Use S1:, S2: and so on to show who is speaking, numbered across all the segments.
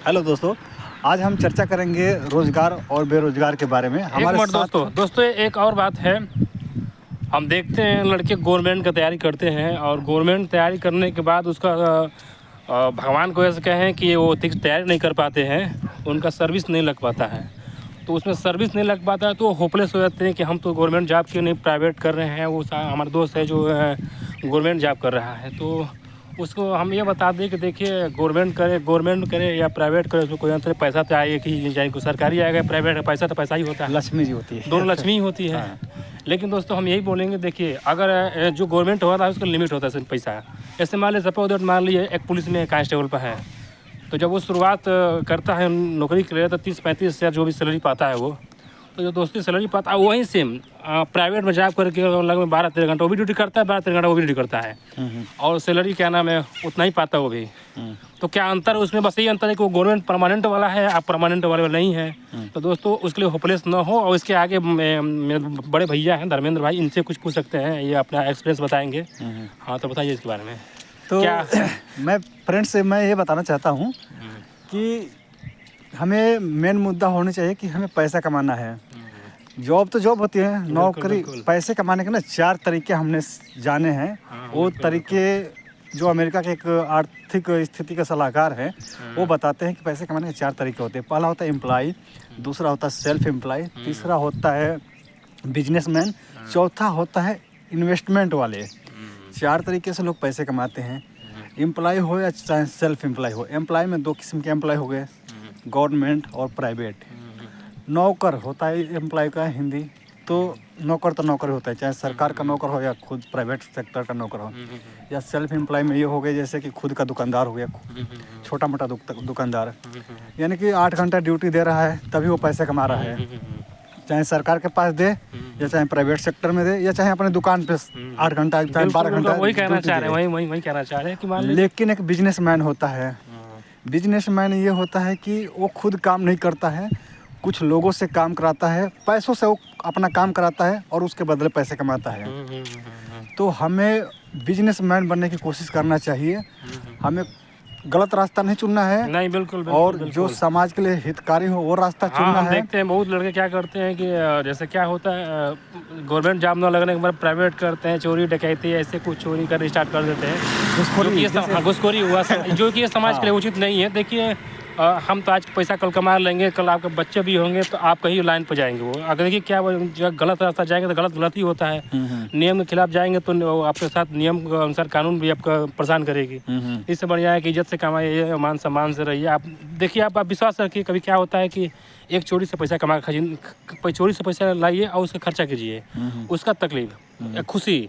S1: Hello दोस्तों, आज हम चर्चा करेंगे रोजगार और बेरोजगार के बारे में।
S2: हमारे साथ दोस्तों एक और बात है। हम देखते हैं लड़के गवर्नमेंट का तैयारी करते हैं और गवर्नमेंट तैयारी करने के बाद उसका भगवान को ऐसे कहें कि वो ठीक तैयारी नहीं कर पाते हैं, उनका सर्विस नहीं लग पाता है। तो उसमें सर्विस नहीं लग पाता है तो होपलेस हो जाते हैं कि हम तो गवर्नमेंट जॉब क्यों नहीं प्राइवेट कर रहे हैं। वो हमारा दोस्त है जो गवर्नमेंट जॉब कर रहा है, तो उसको हम ये बता दें कि देखिए गवर्नमेंट करे या प्राइवेट करे, उसमें कोई अंतर पैसा तो आएगा कि चाहे सरकारी आएगा प्राइवेट, पैसा तो पैसा ही होता है,
S1: लक्ष्मी जी होती है,
S2: दोनों लक्ष्मी ही होती है। हाँ। लेकिन दोस्तों हम यही बोलेंगे, देखिए अगर जो गवर्नमेंट हो रहा है उसका लिमिट होता है पैसा। ऐसे मान लीजिए सपोज दैट मान लीजिए एक पुलिस में कांस्टेबल पर है, तो जब वो शुरुआत करता है नौकरी के लिए तो 30-35 हज़ार जो भी सैलरी पाता है वो, तो जो दोस्ती सैलरी पाता है वहीं सेम प्राइवेट में जॉब करके लगभग 12-13 घंटा वो भी ड्यूटी करता है, 12-13 घंटा वो भी ड्यूटी करता है और सैलरी क्या नाम है उतना ही पाता है वो भी। तो क्या अंतर उसमें? बस यही अंतर है कि वो गवर्नमेंट परमानेंट वाला है, आप परमानेंट वाले नहीं है। तो दोस्तों उसके लिए होपलेस ना हो। और इसके आगे मेरे बड़े भैया हैं धर्मेंद्र भाई, इनसे कुछ पूछ सकते हैं, ये अपना एक्सपीरियंस बताएंगे। हाँ तो बताइए इसके बारे में।
S1: तो क्या मैं फ्रेंड से मैं ये बताना चाहता हूँ कि हमें मेन मुद्दा होना चाहिए कि हमें पैसा कमाना है। जॉब तो जॉब होती है, नौकरी पैसे कमाने के ना 4 तरीके हमने जाने हैं। वो तरीके जो अमेरिका के एक आर्थिक स्थिति का सलाहकार है वो बताते हैं कि पैसे कमाने के 4 तरीके होते हैं। पहला होता है एम्प्लॉय, दूसरा होता है सेल्फ एम्प्लॉय, तीसरा होता है बिजनेसमैन, चौथा होता है इन्वेस्टमेंट वाले। 4 तरीके से लोग पैसे कमाते हैं, एम्प्लॉय हो या चाहे सेल्फ एम्प्लॉय हो। एम्प्लॉय में 2 किस्म के एम्प्लॉय हो गए, गवर्नमेंट और प्राइवेट। नौकर होता है एम्प्लॉय का हिंदी, तो नौकर तो नौकर होता है, चाहे सरकार का नौकर हो या खुद प्राइवेट सेक्टर का नौकर हो। या सेल्फ एम्प्लॉय में ये हो गया जैसे कि खुद का दुकानदार हो गया, छोटा मोटा दुकानदार, यानी कि 8 घंटा ड्यूटी दे रहा है तभी वो पैसे कमा रहा है, चाहे सरकार के पास दे या चाहे प्राइवेट सेक्टर में दे या चाहे अपने दुकान पे 8 घंटा चाहे 12 घंटा।
S2: वही कहना चाह रहे हैं, वही कहना चाह रहे हैं कि
S1: लेकिन एक बिजनेसमैन होता है। बिजनेसमैन ये होता है कि वो खुद काम नहीं करता है, कुछ लोगों से काम कराता है, पैसों से वो अपना काम कराता है और उसके बदले पैसे कमाता है। तो हमें बिजनेसमैन बनने की कोशिश करना चाहिए, हमें गलत रास्ता नहीं चुनना है।
S2: नहीं, बिल्कुल
S1: और जो समाज के लिए हितकारी हो वो रास्ता चुनना है।
S2: देखते हैं बहुत लड़के क्या करते हैं कि जैसे क्या होता है गवर्नमेंट जॉब ना लगने के बाद प्राइवेट करते हैं, चोरी डकैती ऐसे कुछ चोरी करना स्टार्ट कर देते हैं, घुसखोरी हुआ जो कि ये समाज के लिए उचित नहीं है। देखिए हम तो आज पैसा कल कमा लेंगे, कल आपके बच्चे भी होंगे तो आप कहीं लाइन पर जाएंगे। वो अगर देखिए क्या जब गलत रास्ता जाएंगे तो गलत ही होता है। नियम के खिलाफ जाएंगे तो आपके साथ नियम के अनुसार कानून भी आपका परेशान करेगी। इससे बढ़िया है कि इज्जत से कमाइए, मान सम्मान से रहिए। आप देखिए आप विश्वास रखिए, कभी क्या होता है कि एक चोरी से पैसा कमा चोरी से पैसा लाइए और उसका खर्चा कीजिए, उसका तकलीफ खुशी,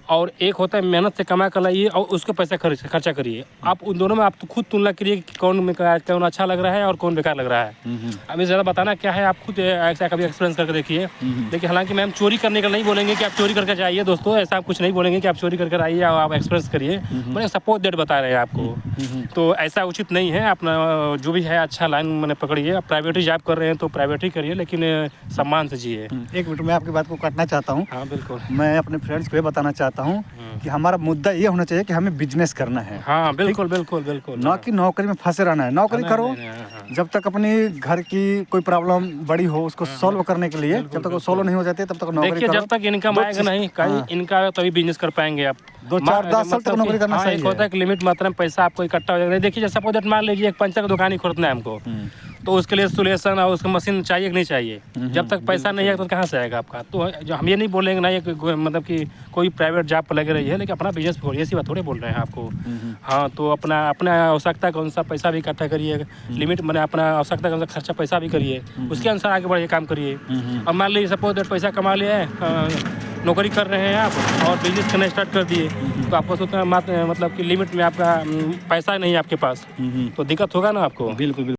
S2: और एक होता है मेहनत से कमा कर लाइए और उसको पैसा खर्चा करिए। आप उन दोनों में आप खुद तुलना करिए कि कौन अच्छा लग रहा है और कौन बेकार लग रहा है। अभी ज़्यादा बताना क्या है, आप खुद ऐसा कभी एक्सपीरियंस करके देखिए। देखिए हालांकि मैम चोरी करने का नहीं बोलेंगे कि आप चोरी करके जाइए दोस्तों, ऐसा आप कुछ नहीं बोलेंगे कि आप चोरी करके आइए और आप एक्सपीरियंस करिए, मैंने सपोर्ट डेट बता रहे हैं आपको। तो ऐसा उचित नहीं है, अपना जो भी है अच्छा लाइन मैंने पकड़िए। आप प्राइवेट ही जॉब कर रहे हैं तो प्राइवेट ही करिए, लेकिन सम्मान से जिए।
S1: 1 मिनट में आपकी बात को काटना चाहता हूँ।
S2: हाँ बिल्कुल।
S1: मैं अपने फ्रेंड्स को ये बताना चाहता हूँ कि हमारा मुद्दा ये होना चाहिए कि हमें बिजनेस करना है।
S2: हाँ बिल्कुल बिल्कुल बिल्कुल,
S1: ना कि नौकरी में फंसे रहना है। नौकरी करो जब तक अपनी घर की कोई प्रॉब्लम बड़ी हो उसको सॉल्व करने के लिए, जब तक वो सॉल्व नहीं हो जाती तब तक नौकरी करो।
S2: जब तक इनकम आएगा नहीं कहीं इनका तभी बिजनेस कर पाएंगे आप।
S1: 2-4-10 साल तक नौकरी करना चाहिए।
S2: एक होता है कि लिमिट मात्रा में पैसा आपको इकट्ठा हो जाएगा। देखिए जैसे सपोज मान लीजिए एक पंचर की दुकान ही खोलना है हमको, तो उसके लिए सोल्यूशन और उसका मशीन चाहिए कि नहीं चाहिए। जब तक पैसा नहीं है तो कहाँ से आएगा आपका। तो हम ये नहीं बोलेंगे ना मतलब कि कोई प्राइवेट जॉब पर लगे रही है, लेकिन अपना बिजनेस खोलिए, ऐसी बात थोड़ी बोल रहे हैं आपको। हाँ तो अपना आवश्यकता के अनुसार पैसा भी इकट्ठा करिए, लिमिट मैंने अपना आवश्यकता के अनुसार खर्चा पैसा भी करिए, उसके अनुसार आगे बढ़िए काम करिए। अब मान लीजिए सपोज दैट पैसा कमा लिया है, नौकरी कर रहे हैं आप और बिजनेस करना स्टार्ट कर दिए, तो आपको सोचना मतलब कि लिमिट में आपका पैसा नहीं है आपके पास, तो दिक्कत होगा ना आपको।
S1: बिल्कुल।